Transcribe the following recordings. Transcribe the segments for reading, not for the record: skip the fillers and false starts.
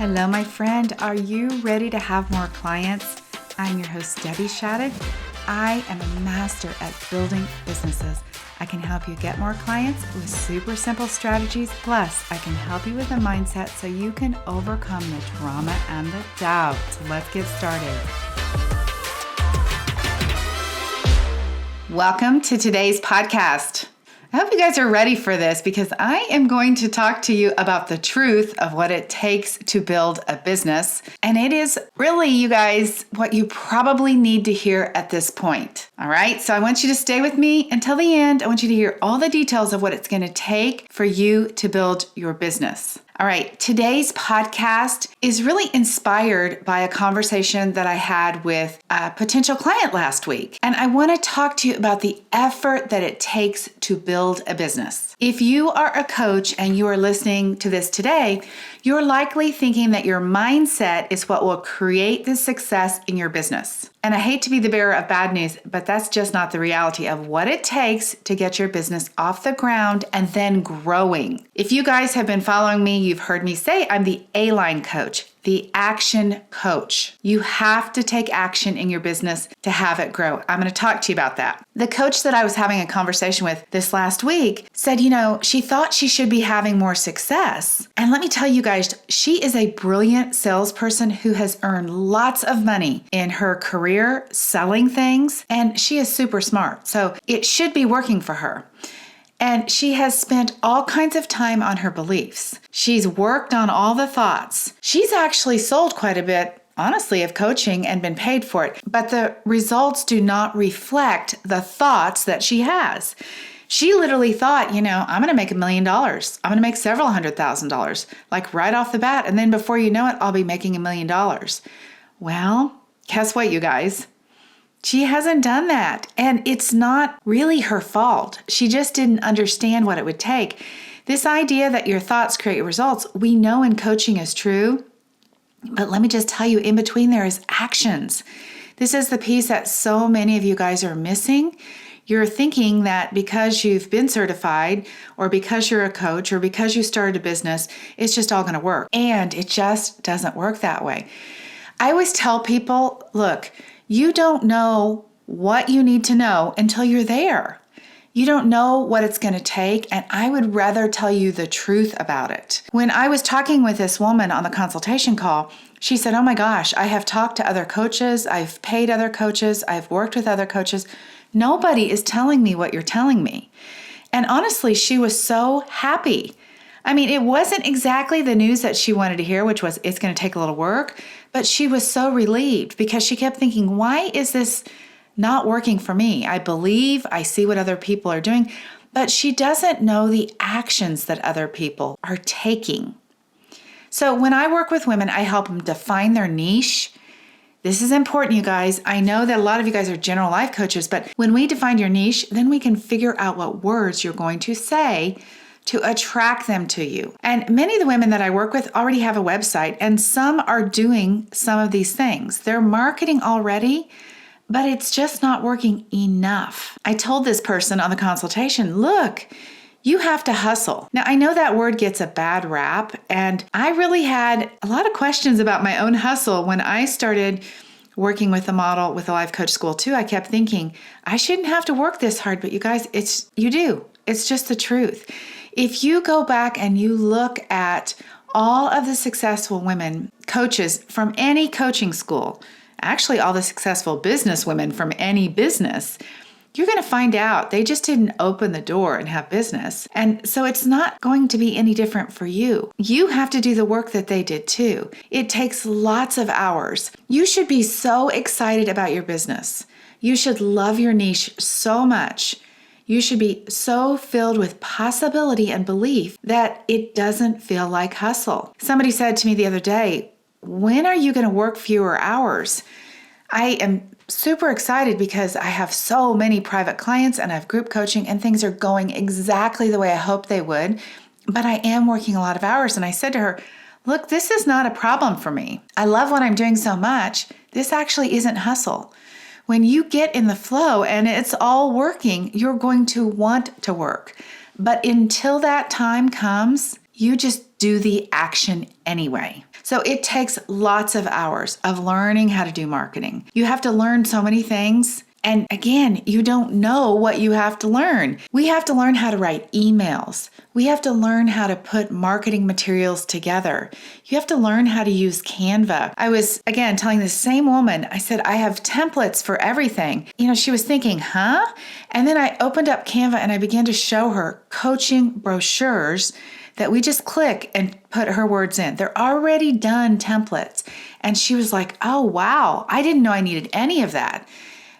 Hello, my friend. Are you ready to have more clients? I'm your host, Debbie Shadid. I am a master at building businesses. I can help you get more clients with super simple strategies. Plus, I can help you with a mindset so you can overcome the drama and the doubt. So let's get started. Welcome to today's podcast. I hope you guys are ready for this because I am going to talk to you about the truth of what it takes to build a business. And it is really, you guys, what you probably need to hear at this point. All right, so I want you to stay with me until the end. I want you to hear all the details of what it's going to take for you to build your business. All right, today's podcast is really inspired by a conversation that I had with a potential client last week. And I want to talk to you about the effort that it takes to build a business. If you are a coach and you are listening to this today, you're likely thinking that your mindset is what will create the success in your business. And I hate to be the bearer of bad news, but that's just not the reality of what it takes to get your business off the ground and then growing. If you guys have been following me, you've heard me say I'm the A-line coach, the action coach. You have to take action in your business to have it grow. I'm going to talk to you about that. The coach that I was having a conversation with this last week said, she thought she should be having more success. And let me tell you guys, she is a brilliant salesperson who has earned lots of money in her career selling things, and she is super smart. So it should be working for her. And she has spent all kinds of time on her beliefs. She's worked on all the thoughts. She's actually sold quite a bit, honestly, of coaching and been paid for it. But the results do not reflect the thoughts that she has. She literally thought, I'm going to make $1 million. I'm going to make several $100,000, like right off the bat. And then before you know it, I'll be making $1 million. Well, guess what, you guys? She hasn't done that. And it's not really her fault. She just didn't understand what it would take. This idea that your thoughts create results, we know in coaching is true. But let me just tell you, in between there is actions. This is the piece that so many of you guys are missing. You're thinking that because you've been certified or because you're a coach or because you started a business, it's just all going to work. And it just doesn't work that way. I always tell people, look, you don't know what you need to know until you're there. You don't know what it's going to take, and I would rather tell you the truth about it. When I was talking with this woman on the consultation call, she said, oh my gosh, I have talked to other coaches, I've paid other coaches, I've worked with other coaches. Nobody is telling me what you're telling me. And honestly, she was so happy. I mean, it wasn't exactly the news that she wanted to hear, which was it's going to take a little work, but she was so relieved because she kept thinking, why is this not working for me? I believe, I see what other people are doing, but she doesn't know the actions that other people are taking. So when I work with women, I help them define their niche. This is important, you guys. I know that a lot of you guys are general life coaches, but when we define your niche, then we can figure out what words you're going to say to attract them to you. And many of the women that I work with already have a website, and some are doing some of these things. They're marketing already, but it's just not working enough. I told this person on the consultation, look, you have to hustle. Now, I know that word gets a bad rap, and I really had a lot of questions about my own hustle when I started working with the model with the Life Coach School too. I kept thinking, I shouldn't have to work this hard, but you guys, you do. It's just the truth. If you go back and you look at all of the successful women, coaches from any coaching school, actually all the successful business women from any business, you're going to find out they just didn't open the door and have business. And so it's not going to be any different for you. You have to do the work that they did too. It takes lots of hours. You should be so excited about your business. You should love your niche so much. You should be so filled with possibility and belief that it doesn't feel like hustle. Somebody said to me the other day, when are you going to work fewer hours? I am super excited because I have so many private clients and I have group coaching and things are going exactly the way I hoped they would, but I am working a lot of hours. And I said to her, look, this is not a problem for me. I love what I'm doing so much. This actually isn't hustle. When you get in the flow and it's all working, you're going to want to work. But until that time comes, You just do the action anyway. So it takes lots of hours of learning how to do marketing. You have to learn so many things. And again, you don't know what you have to learn. We have to learn how to write emails. We have to learn how to put marketing materials together. You have to learn how to use Canva. I was, again, telling the same woman, I said, I have templates for everything. She was thinking, huh? And then I opened up Canva and I began to show her coaching brochures that we just click and put her words in. They're already done templates. And she was like, oh, wow, I didn't know I needed any of that.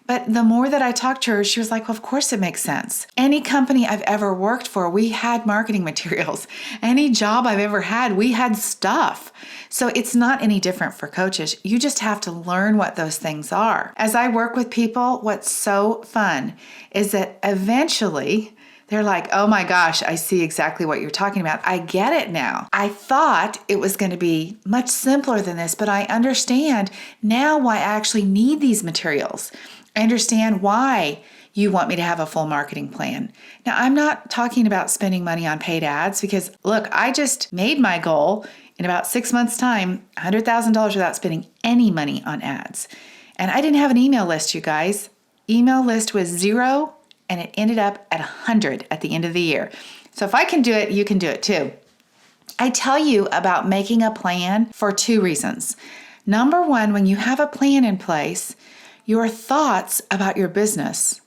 But the more that I talked to her, she was like, well, of course it makes sense. Any company I've ever worked for, we had marketing materials. Any job I've ever had, we had stuff. So it's not any different for coaches. You just have to learn what those things are. As I work with people, what's so fun is that eventually they're like, oh my gosh, I see exactly what you're talking about. I get it now. I thought it was going to be much simpler than this, but I understand now why I actually need these materials. I understand why you want me to have a full marketing plan. Now, I'm not talking about spending money on paid ads because, look, I just made my goal in about 6 months' time, $100,000 without spending any money on ads. And I didn't have an email list, you guys. Email list was 0, and it ended up at 100 at the end of the year. So if I can do it, you can do it too. I tell you about making a plan for 2 reasons. Number 1, when you have a plan in place, your thoughts about your business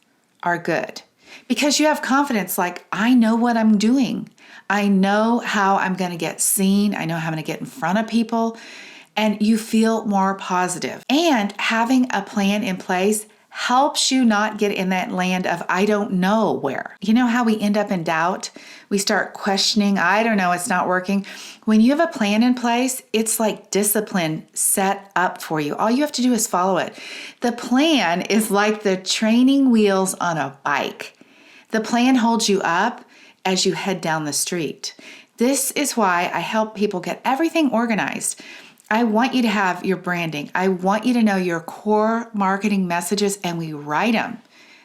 are good because you have confidence like, I know what I'm doing. I know how I'm going to get seen. I know how I'm going to get in front of people. And you feel more positive. And having a plan in place helps you not get in that land of I don't know where. You know how we end up in doubt? We start questioning, I don't know, it's not working. When you have a plan in place, it's like discipline set up for you. All you have to do is follow it. The plan is like the training wheels on a bike. The plan holds you up as you head down the street. This is why I help people get everything organized. I want you to have your branding. I want you to know your core marketing messages, and we write them.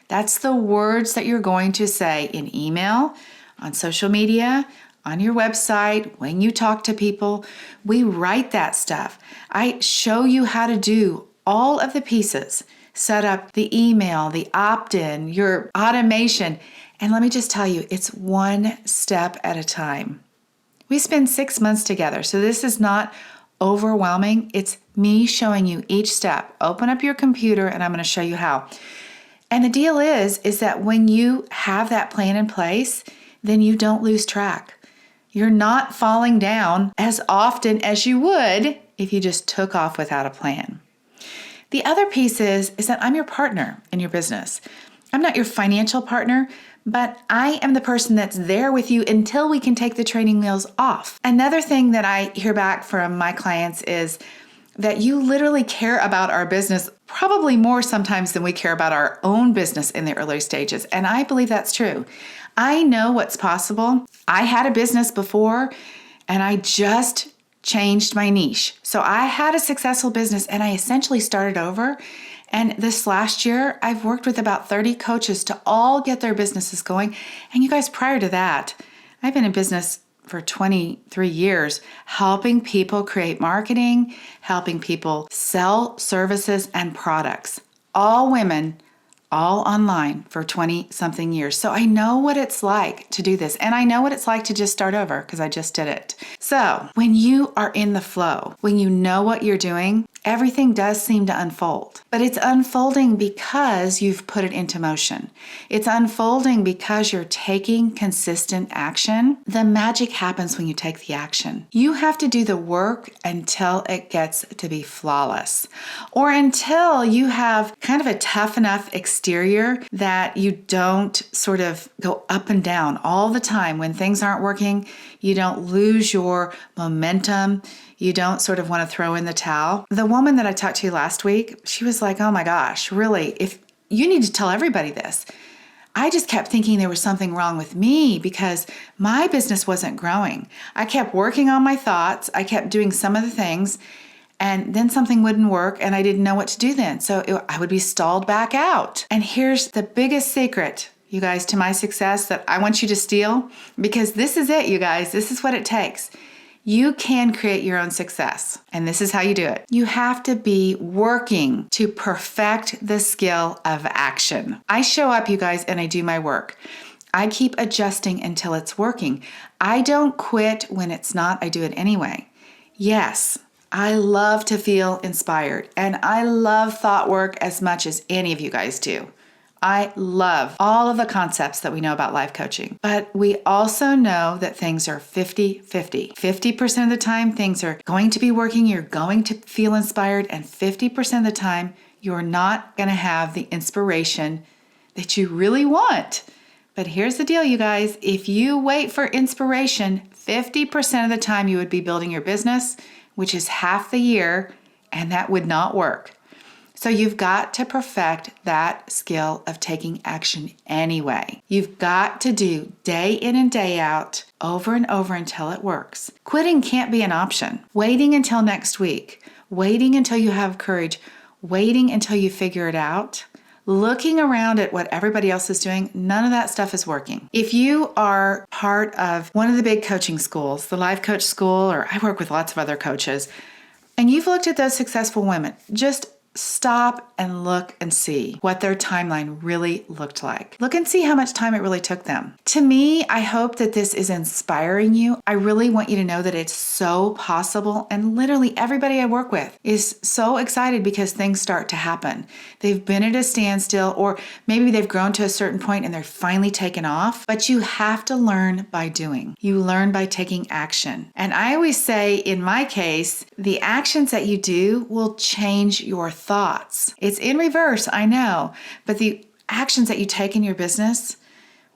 That's the words that you're going to say in email, on social media, on your website, when you talk to people. We write that stuff. I show you how to do all of the pieces. Set up the email, the opt-in, your automation. And let me just tell you, it's one step at a time. We spend 6 months together, so this is not overwhelming. It's me showing you each step. Open up your computer and I'm going to show you how. And the deal is that when you have that plan in place, then you don't lose track. You're not falling down as often as you would if you just took off without a plan. The other piece is that I'm your partner in your business. I'm not your financial partner, but I am the person that's there with you until we can take the training wheels off. Another thing that I hear back from my clients is that you literally care about our business probably more sometimes than we care about our own business in the early stages. And I believe that's true. I know what's possible. I had a business before and I just changed my niche. So I had a successful business and I essentially started over. And this last year, I've worked with about 30 coaches to all get their businesses going. And you guys, prior to that, I've been in business for 23 years, helping people create marketing, helping people sell services and products. All women, all online for 20-something years. So I know what it's like to do this. And I know what it's like to just start over because I just did it. So when you are in the flow, when you know what you're doing, everything does seem to unfold. But it's unfolding because you've put it into motion. It's unfolding because you're taking consistent action. The magic happens when you take the action. You have to do the work until it gets to be flawless, or until you have kind of a tough enough exterior that you don't sort of go up and down all the time. When things aren't working, you don't lose your momentum. You don't sort of want to throw in the towel. The woman that I talked to last week, she was like, oh my gosh, really, if you need to tell everybody this. I just kept thinking there was something wrong with me because my business wasn't growing. I kept working on my thoughts. I kept doing some of the things, and then something wouldn't work and I didn't know what to do then. So I would be stalled back out. And here's the biggest secret you guys, to my success that I want you to steal? Because this is it, you guys. This is what it takes. You can create your own success, and this is how you do it. You have to be working to perfect the skill of action. I show up, you guys, and I do my work. I keep adjusting until it's working. I don't quit when it's not. I do it anyway. Yes, I love to feel inspired, and I love thought work as much as any of you guys do. I love all of the concepts that we know about life coaching, but we also know that things are 50-50. 50% of the time, things are going to be working, you're going to feel inspired, and 50% of the time, you're not going to have the inspiration that you really want. But here's the deal, you guys. If you wait for inspiration, 50% of the time you would be building your business, which is half the year, and that would not work. So you've got to perfect that skill of taking action anyway. You've got to do day in and day out, over and over until it works. Quitting can't be an option. Waiting until next week, waiting until you have courage, waiting until you figure it out, looking around at what everybody else is doing, none of that stuff is working. If you are part of one of the big coaching schools, the Life Coach School, or I work with lots of other coaches, and you've looked at those successful women, just stop and look and see what their timeline really looked like. Look and see how much time it really took them. To me, I hope that this is inspiring you. I really want you to know that it's so possible, and literally everybody I work with is so excited because things start to happen. They've been at a standstill, or maybe they've grown to a certain point and they're finally taken off, but you have to learn by doing. You learn by taking action. And I always say, in my case, the actions that you do will change your thoughts. It's in reverse, I know, but the actions that you take in your business,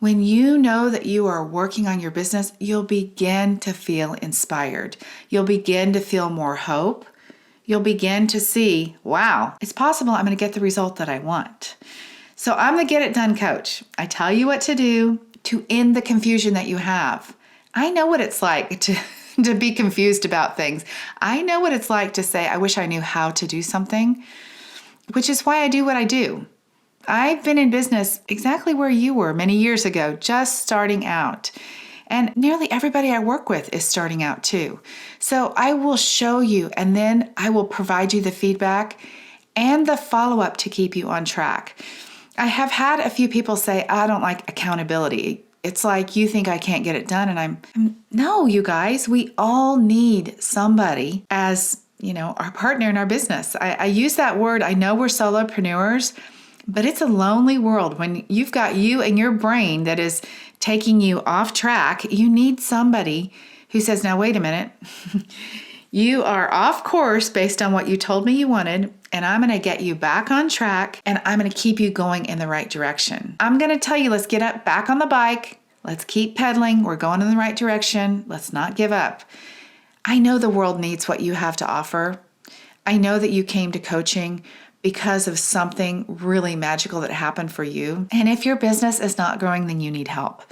when you know that you are working on your business, you'll begin to feel inspired. You'll begin to feel more hope. You'll begin to see, wow, it's possible I'm going to get the result that I want. So I'm the Get It Done coach. I tell you what to do to end the confusion that you have. I know what it's like to be confused about things. I know what it's like to say, I wish I knew how to do something, which is why I do what I do. I've been in business exactly where you were many years ago, just starting out. And nearly everybody I work with is starting out too. So I will show you, and then I will provide you the feedback and the follow-up to keep you on track. I have had a few people say, I don't like accountability. It's like, you think I can't get it done. And no, you guys, we all need somebody as, our partner in our business. I use that word. I know we're solopreneurs, but it's a lonely world. When you've got you and your brain that is taking you off track, you need somebody who says, now, wait a minute. You are off course based on what you told me you wanted, and I'm going to get you back on track, and I'm going to keep you going in the right direction. I'm going to tell you, let's get up back on the bike. Let's keep pedaling. We're going in the right direction. Let's not give up. I know the world needs what you have to offer. I know that you came to coaching because of something really magical that happened for you. And if your business is not growing, then you need help.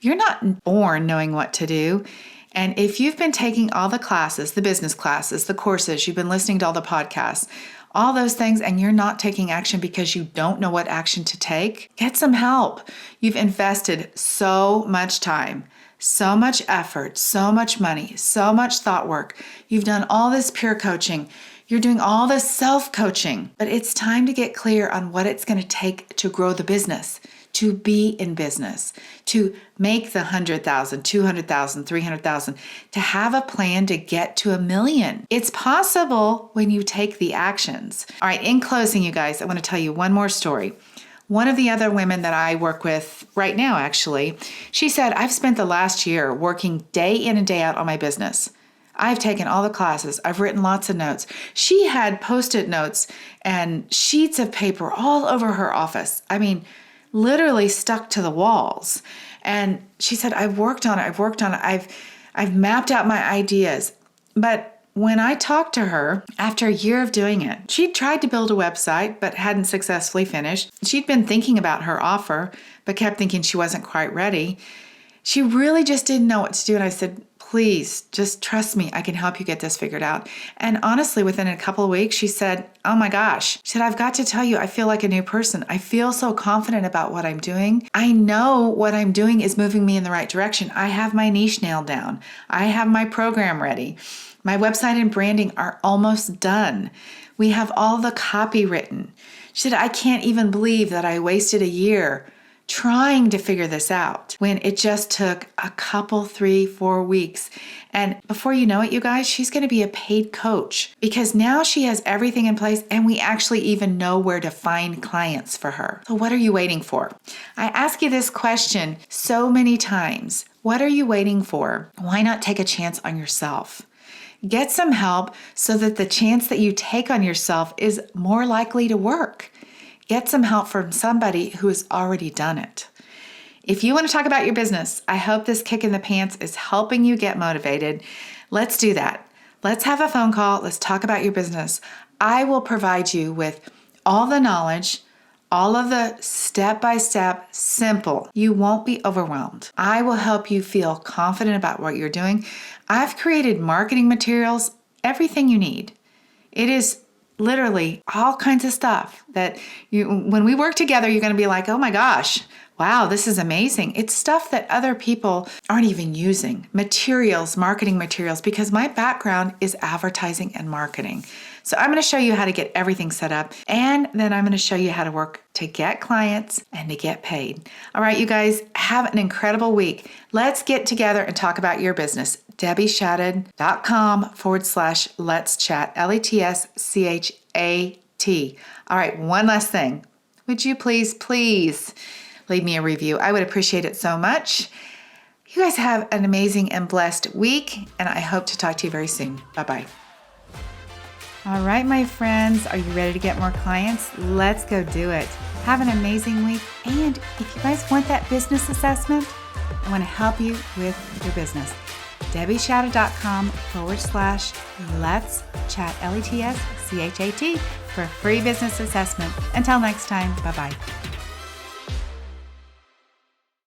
You're not born knowing what to do. And if you've been taking all the classes, the business classes, the courses, you've been listening to all the podcasts, all those things, and you're not taking action because you don't know what action to take, get some help. You've invested so much time, so much effort, so much money, so much thought work. You've done all this peer coaching. You're doing all this self-coaching, but it's time to get clear on what it's going to take to grow the business, to be in business, to make the 100,000, 200,000, 300,000, to have a plan to get to 1 million. It's possible when you take the actions. All right, in closing, you guys, I want to tell you one more story. One of the other women that I work with right now, actually, she said, I've spent the last year working day in and day out on my business. I've taken all the classes. I've written lots of notes. She had Post-it notes and sheets of paper all over her office. I mean, literally stuck to the walls. And she said, I've worked on it. I've mapped out my ideas. But when I talked to her after a year of doing it, she'd tried to build a website, but hadn't successfully finished. She'd been thinking about her offer, but kept thinking she wasn't quite ready. She really just didn't know what to do. And I said, please just trust me. I can help you get this figured out. And honestly, within a couple of weeks, she said, oh my gosh. She said, I've got to tell you, I feel like a new person. I feel so confident about what I'm doing. I know what I'm doing is moving me in the right direction. I have my niche nailed down. I have my program ready. My website and branding are almost done. We have all the copy written. She said, I can't even believe that I wasted a year trying to figure this out when it just took a couple, 3-4 weeks. And before you know it, you guys, she's going to be a paid coach because now she has everything in place and we actually even know where to find clients for her. So what are you waiting for? I ask you this question so many times. What are you waiting for? Why not take a chance on yourself? Get some help so that the chance that you take on yourself is more likely to work. Get some help from somebody who has already done it. If you want to talk about your business, I hope this kick in the pants is helping you get motivated. Let's do that. Let's have a phone call. Let's talk about your business. I will provide you with all the knowledge, all of the step-by-step, simple. You won't be overwhelmed. I will help you feel confident about what you're doing. I've created marketing materials, everything you need. It is literally all kinds of stuff that when we work together, you're going to be like, oh my gosh, wow, this is amazing. It's stuff that other people aren't even using. Materials, marketing materials, because my background is advertising and marketing. So I'm going to show you how to get everything set up, and then I'm going to show you how to work to get clients and to get paid. All right, you guys, have an incredible week. Let's get together and talk about your business. DebbieShadid.com/let's chat, LETSCHAT. All right, one last thing. Would you please leave me a review? I would appreciate it so much. You guys have an amazing and blessed week, and I hope to talk to you very soon. Bye-bye. All right, my friends, are you ready to get more clients? Let's go do it. Have an amazing week. And if you guys want that business assessment, I want to help you with your business. DebbieShadid.com/let's chat, LETSCHAT for a free business assessment. Until next time, bye-bye.